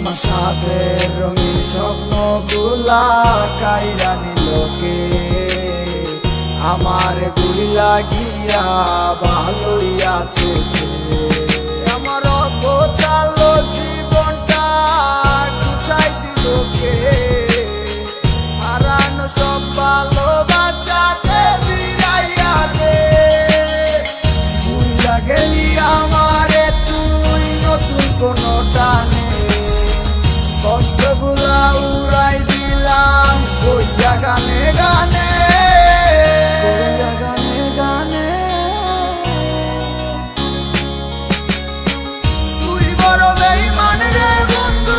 আমার সাথের রঙিন স্বপ্ন গুলা কাইরা নিলোকে আমার বুইলা গিয়া ভালোই আছে সে। আমার গোছালো জীবনটা গুছাই দিল কে, হারানো সব ভালোবাসাতে ফিরাইয়া দে। বুইলা গেলি আমারে তুই নতুন কোনো টানে, কষ্টগুলা উড়াই দিলাম কইয়া গানে গানে, কইয়া গানে গানে। তুই বড় বেঈমান রে বন্ধু,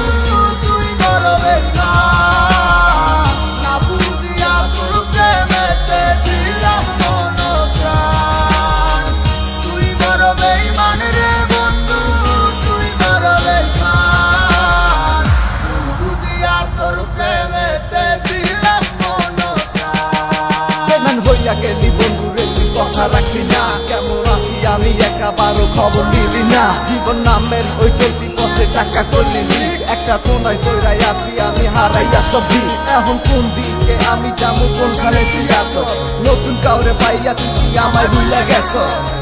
তুই বড় বেঈমান, না বুঝিয়া তোর প্রেমেতে দিলাম মন প্রাণ। তুই বড় বেঈমান রে বন্ধু, তুই বড় বেঈমান, বুঝিয়া তোর প্রেমেতে দিলাম মন প্রাণ। বেঈমান হইয়া গেলি বন্ধু রে, তুই কথা রাখলি না, কেমন আছি আমি একাবারও খবর নিলি না। জীবন নামের ওই চলতি পথে চাকা করলি, একটা কোনায় কইরাই আছি আমি হারাইয়া সবই। এখন কোন দিকে আমি যাবো, কোনখানে তুই আছো? নতুন কাউরে পাইয়া তুই কি আমায় ভুইলা গেছ?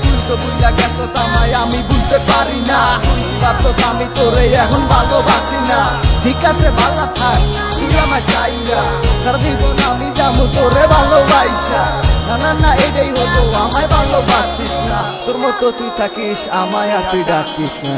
তুই তো ভুইলা গেছ তামায় আমি বুঝতে পারি না। তুই ভাবছস আমি তোরে এখন ভালোবাসি না। ঠিক আছে ভালো থাক, তুই আমায় চাই না, সারা জীবন আমি যাবো তোরে ভালোবাসা। না না না এটাই হতো, আমায় ভালোবাসিস না। তোর মতো তুই থাকিস, আমায় আর তুই ডাকিস না।